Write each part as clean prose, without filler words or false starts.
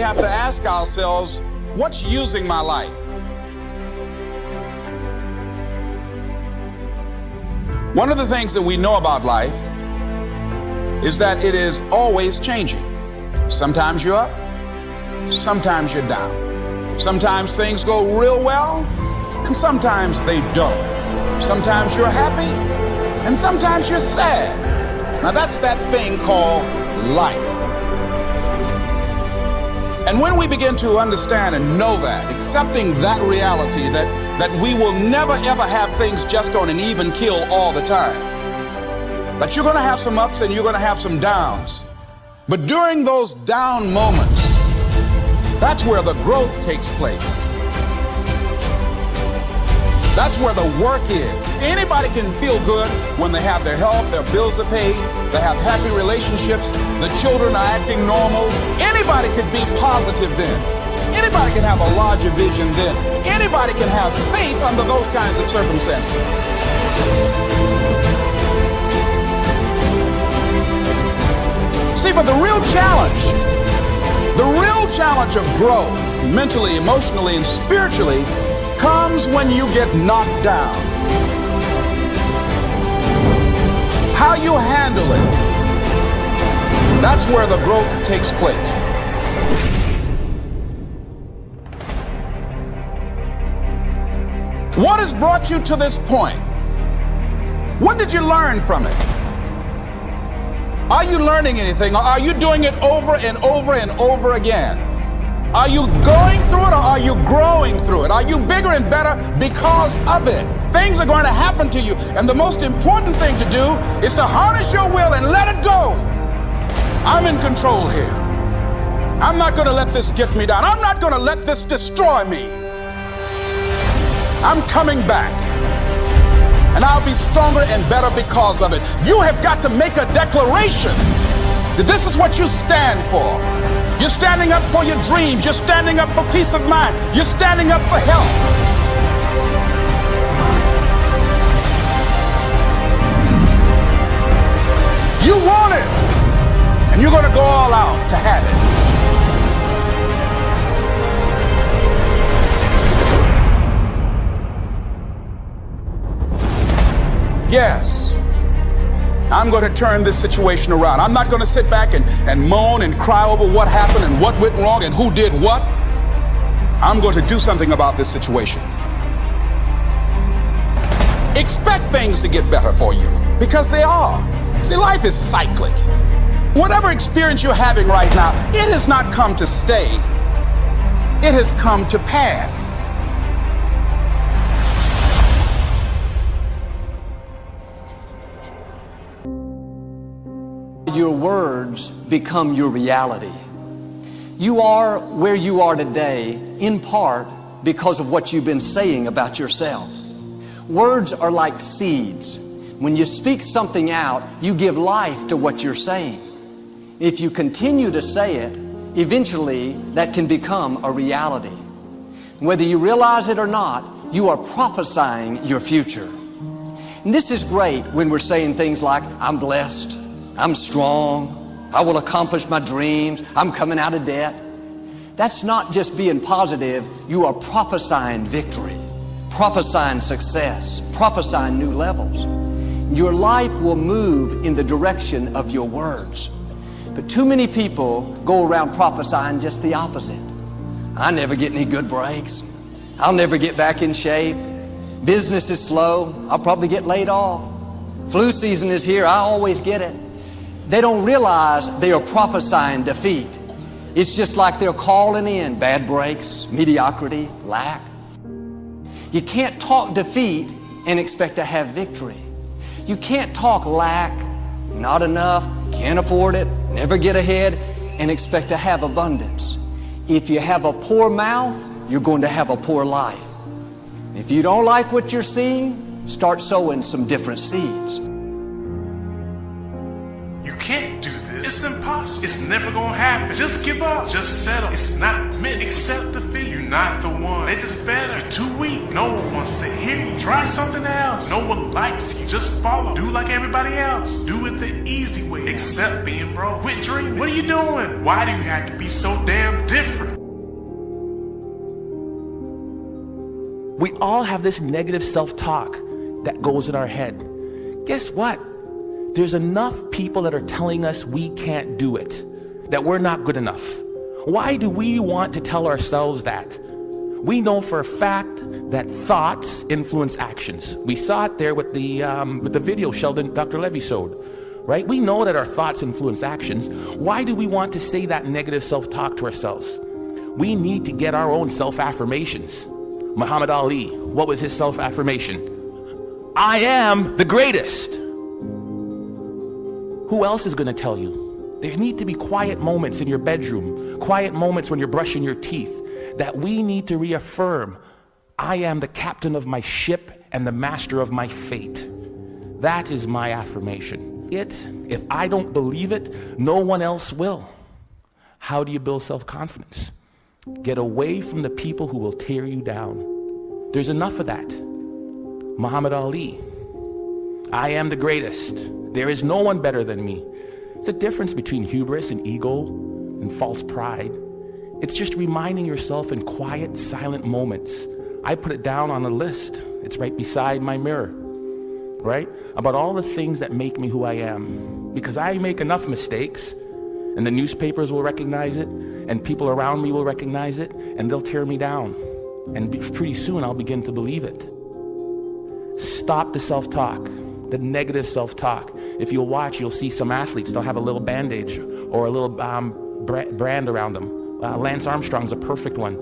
have to ask ourselves, what's using my life? One of the things that we know about life is that it is always changing. Sometimes you're up, sometimes you're down. Sometimes things go real well, and sometimes they don't. Sometimes you're happy, and sometimes you're sad. Now that's that thing called life. And when we begin to understand and know that, accepting that reality that we will never ever have things just on an even keel all the time, that you're going to have some ups and you're going to have some downs. But during those down moments, that's where the growth takes place. That's where the work is. Anybody can feel good when they have their health, their bills are paid, they have happy relationships, the children are acting normal. Anybody can be positive then. Anybody can have a larger vision then. Anybody can have faith under those kinds of circumstances. See, but the real challenge of growth, mentally, emotionally, and spiritually, comes when you get knocked down. How you handle it, that's where the growth takes place. What has brought you to this point? What did you learn from it? Are you learning anything, or are you doing it over and over and over again? Are you going through it, or are you growing through it? Are you bigger and better because of it? Things are going to happen to you, and the most important thing to do is to harness your will and let it go. I'm in control here. I'm not going to let this get me down. I'm not going to let this destroy me. I'm coming back, and I'll be stronger and better because of it. You have got to make a declaration that this is what you stand for. You're standing up for your dreams. You're standing up for peace of mind. You're standing up for health. You want it, and you're going to go all out to have it. Yes, I'm going to turn this situation around. I'm not going to sit back and moan and cry over what happened and what went wrong and who did what. I'm going to do something about this situation. Expect things to get better for you, because they are. See, life is cyclic. Whatever experience you're having right now, it has not come to stay. It has come to pass. Your words become your reality. You are where you are today in part because of what you've been saying about yourself. Words are like seeds. When you speak something out, you give life to what you're saying. If you continue to say it, eventually that can become a reality. Whether you realize it or not, you are prophesying your future. And this is great when we're saying things like, I'm blessed, I'm strong, I will accomplish my dreams, I'm coming out of debt. That's not just being positive, you are prophesying victory, prophesying success, prophesying new levels. Your life will move in the direction of your words. But too many people go around prophesying just the opposite. I never get any good breaks. I'll never get back in shape. Business is slow. I'll probably get laid off. Flu season is here. I always get it. They don't realize they are prophesying defeat. It's just like they're calling in bad breaks, mediocrity, lack. You can't talk defeat and expect to have victory. You can't talk lack, not enough, can't afford it, never get ahead, and expect to have abundance. If you have a poor mouth, you're going to have a poor life. If you don't like what you're seeing, start sowing some different seeds. You can't do this. It's impossible. It's never gonna happen. Just give up. Just settle. It's not meant. Accept defeat. You not the one. They just better. You're too weak. No one wants to hear you. Try something else. No one likes you. Just follow. Do like everybody else. Do it the easy way. Except being broke. Quit dreaming. What are you doing? Why do you have to be so damn different? We all have this negative self-talk that goes in our head. Guess what? There's enough people that are telling us we can't do it, that we're not good enough. Why do we want to tell ourselves that? We know for a fact that thoughts influence actions. We saw it there with the video Dr. Levy showed, right? We know that our thoughts influence actions. Why do we want to say that negative self-talk to ourselves? We need to get our own self-affirmations. Muhammad Ali, what was his self-affirmation? I am the greatest. Who else is going to tell you? There need to be quiet moments in your bedroom, quiet moments when you're brushing your teeth, that we need to reaffirm, I am the captain of my ship and the master of my fate. That is my affirmation. If I don't believe it, no one else will. How do you build self-confidence? Get away from the people who will tear you down. There's enough of that. Muhammad Ali, I am the greatest. There is no one better than me. It's a difference between hubris and ego and false pride. It's just reminding yourself in quiet, silent moments. I put it down on a list. It's right beside my mirror, right? About all the things that make me who I am. Because I make enough mistakes, and the newspapers will recognize it, and people around me will recognize it, and they'll tear me down. And pretty soon I'll begin to believe it. Stop the self-talk, the negative self-talk. If you'll watch, you'll see some athletes, they'll have a little bandage or a little brand around them. Lance Armstrong's a perfect one.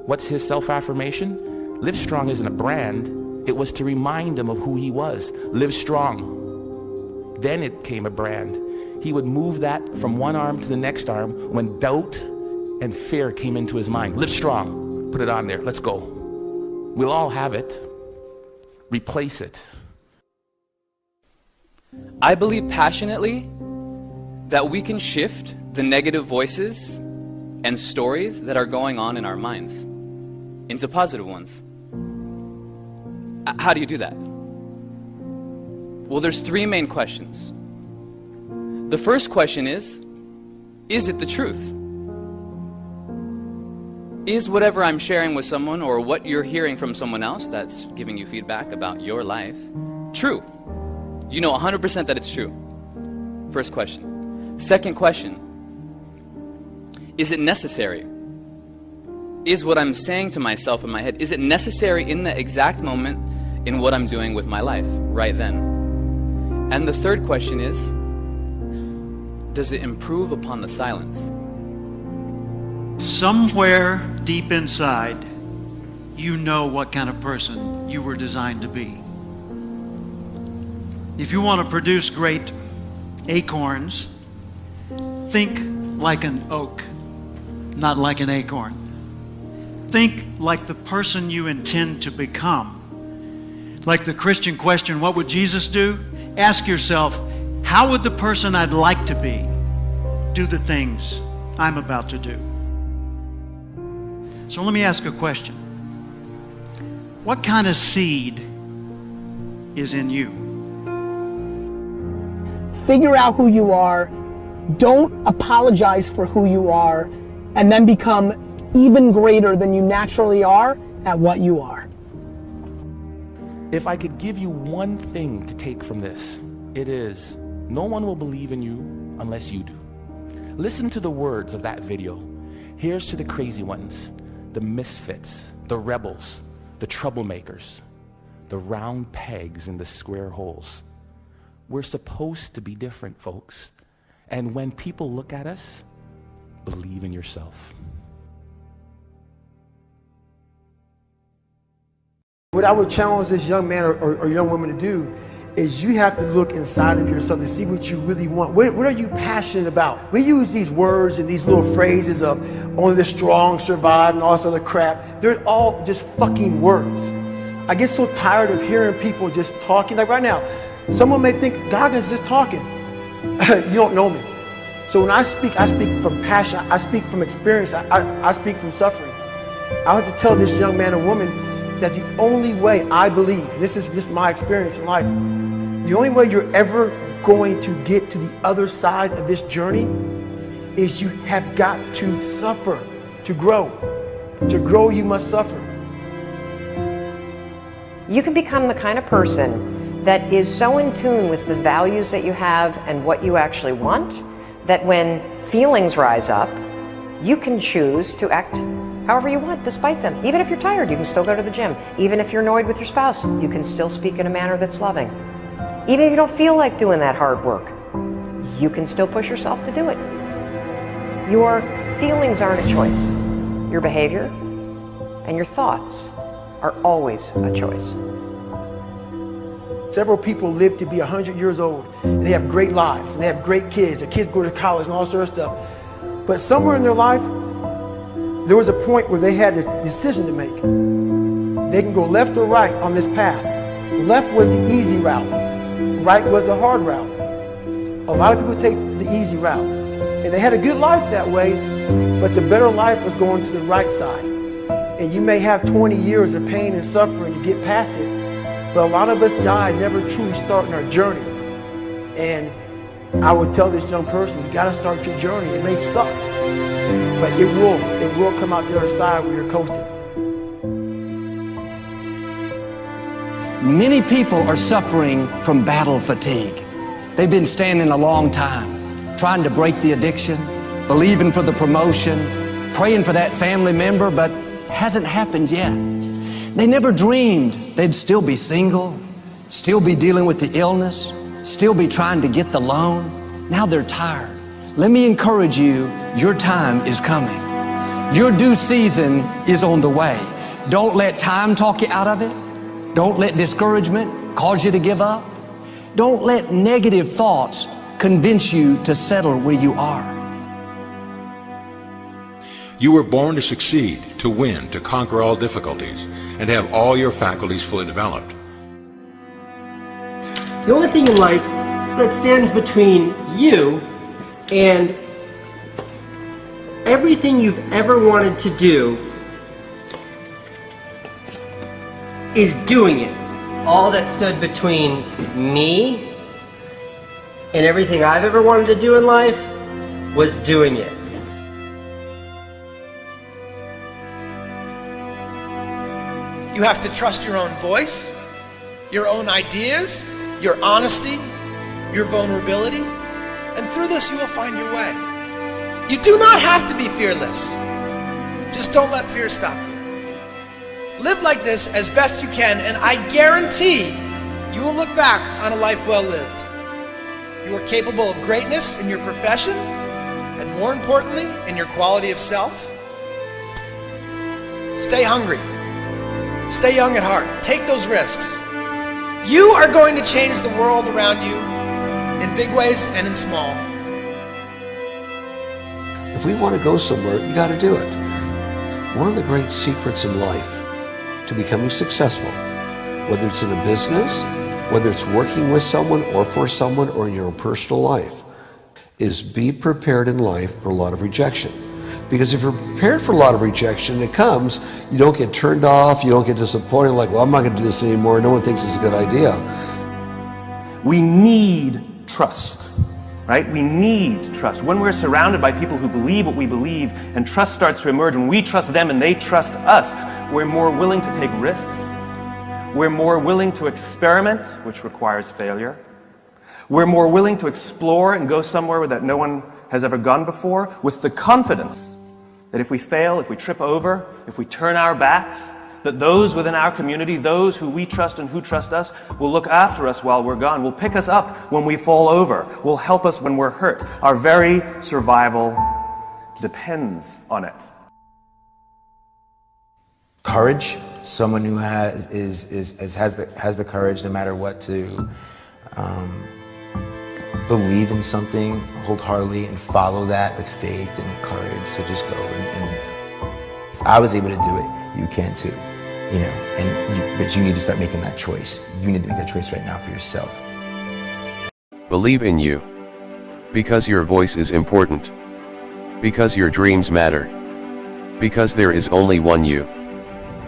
What's his self-affirmation? Live Strong isn't a brand. It was to remind him of who he was. Live strong. Then it came a brand. He would move that from one arm to the next arm when doubt and fear came into his mind. Live strong. Put it on there. Let's go. We'll all have it. Replace it. I believe passionately that we can shift the negative voices and stories that are going on in our minds into positive ones. How do you do that? Well, there's three main questions. The first question is it the truth? Is whatever I'm sharing with someone or what you're hearing from someone else that's giving you feedback about your life true? You know 100% that it's true. First question. Second question. Is it necessary? Is what I'm saying to myself in my head, is it necessary in the exact moment in what I'm doing with my life right then? And the third question is, does it improve upon the silence? Somewhere deep inside, you know what kind of person you were designed to be. If you want to produce great acorns, think like an oak, not like an acorn. Think like the person you intend to become. Like the Christian question, what would Jesus do? Ask yourself, how would the person I'd like to be do the things I'm about to do? So let me ask a question. What kind of seed is in you? Figure out who you are, don't apologize for who you are, and then become even greater than you naturally are at what you are. If I could give you one thing to take from this, it is, no one will believe in you unless you do. Listen to the words of that video. Here's to the crazy ones, the misfits, the rebels, the troublemakers, the round pegs in the square holes. We're supposed to be different, folks. And when people look at us, believe in yourself. What I would challenge this young man or young woman to do is you have to look inside of yourself to see what you really want. What are you passionate about? We use these words and these little phrases of only the strong survive and all this other crap. They're all just fucking words. I get so tired of hearing people just talking. Like right now, someone may think Goggins is just talking. You don't know me. So when I speak from passion. I speak from experience. I speak from suffering. I have to tell this young man or woman that the only way, I believe, this is my experience in life, the only way you're ever going to get to the other side of this journey is you have got to suffer to grow. To grow, you must suffer. You can become the kind of person that is so in tune with the values that you have and what you actually want, that when feelings rise up, you can choose to act however you want despite them. Even if you're tired, you can still go to the gym. Even if you're annoyed with your spouse, you can still speak in a manner that's loving. Even if you don't feel like doing that hard work, you can still push yourself to do it. Your feelings aren't a choice. Your behavior and your thoughts are always a choice. Several people live to be 100 years old, and they have great lives, and they have great kids. Their kids go to college and all sorts of stuff. But somewhere in their life, there was a point where they had a decision to make. They can go left or right on this path. Left was the easy route. Right was the hard route. A lot of people take the easy route. And they had a good life that way, but the better life was going to the right side. And you may have 20 years of pain and suffering to get past it, but a lot of us die never truly starting our journey. And I would tell this young person, you gotta start your journey. It may suck, but it will come out the other side where you're coasting. Many people are suffering from battle fatigue. They've been standing a long time, trying to break the addiction, believing for the promotion, praying for that family member, but hasn't happened yet. They never dreamed they'd still be single, still be dealing with the illness, still be trying to get the loan. Now they're tired. Let me encourage you, your time is coming. Your due season is on the way. Don't let time talk you out of it. Don't let discouragement cause you to give up. Don't let negative thoughts convince you to settle where you are. You were born to succeed, to win, to conquer all difficulties, and to have all your faculties fully developed. The only thing in life that stands between you and everything you've ever wanted to do is doing it. All that stood between me and everything I've ever wanted to do in life was doing it. You have to trust your own voice, your own ideas, your honesty, your vulnerability, and through this you will find your way. You do not have to be fearless. Just don't let fear stop you. Live like this as best you can, and I guarantee you will look back on a life well lived. You are capable of greatness in your profession, and more importantly, in your quality of self. Stay hungry. Stay young at heart. Take those risks. You are going to change the world around you in big ways and in small. If we want to go somewhere, you got to do it. One of the great secrets in life to becoming successful, whether it's in a business, whether it's working with someone or for someone or in your own personal life, is be prepared in life for a lot of rejection. Because if you're prepared for a lot of rejection, it comes, you don't get turned off, you don't get disappointed, like, well, I'm not going to do this anymore, no one thinks it's a good idea. We need trust, right? We need trust. When we're surrounded by people who believe what we believe and trust starts to emerge, when we trust them and they trust us, we're more willing to take risks. We're more willing to experiment, which requires failure. We're more willing to explore and go somewhere that no one has ever gone before, with the confidence that if we fail, if we trip over, if we turn our backs, that those within our community, those who we trust and who trust us, will look after us while we're gone, will pick us up when we fall over, will help us when we're hurt. Our very survival depends on it. Courage, someone who has the courage no matter what to believe in something wholeheartedly and follow that with faith and courage to just go. And if I was able to do it, you can too. You know, but you need to start making that choice. You need to make that choice right now for yourself. Believe in you. Because your voice is important. Because your dreams matter. Because there is only one you.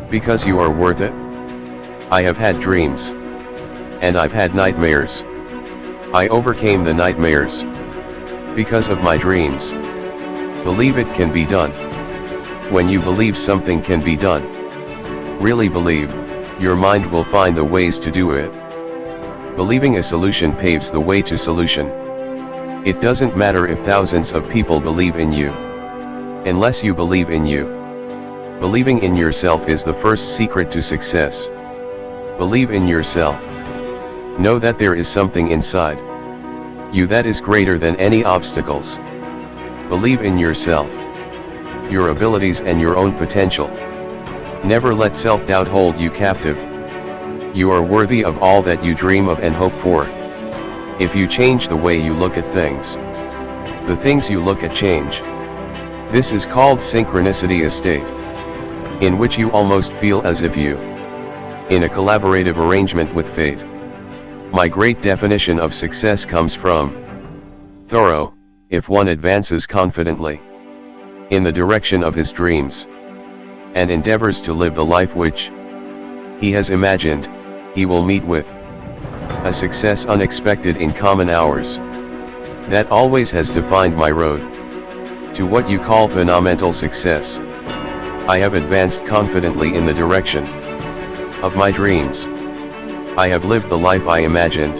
Because you are worth it. I have had dreams. And I've had nightmares. I overcame the nightmares. Because of my dreams. Believe it can be done. When you believe something can be done, really believe, your mind will find the ways to do it. Believing a solution paves the way to solution. It doesn't matter if thousands of people believe in you. Unless you believe in you. Believing in yourself is the first secret to success. Believe in yourself. Know that there is something inside you that is greater than any obstacles. Believe in yourself, your abilities and your own potential. Never let self-doubt hold you captive. You are worthy of all that you dream of and hope for. If you change the way you look at things, the things you look at change. This is called synchronicity, a state in which you almost feel as if you in a collaborative arrangement with fate. My great definition of success comes from Thoreau: if one advances confidently in the direction of his dreams and endeavors to live the life which he has imagined, he will meet with a success unexpected in common hours. That always has defined my road to what you call phenomenal success. I have advanced confidently in the direction of my dreams. I have lived the life I imagined,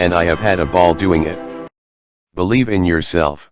and I have had a ball doing it. Believe in yourself.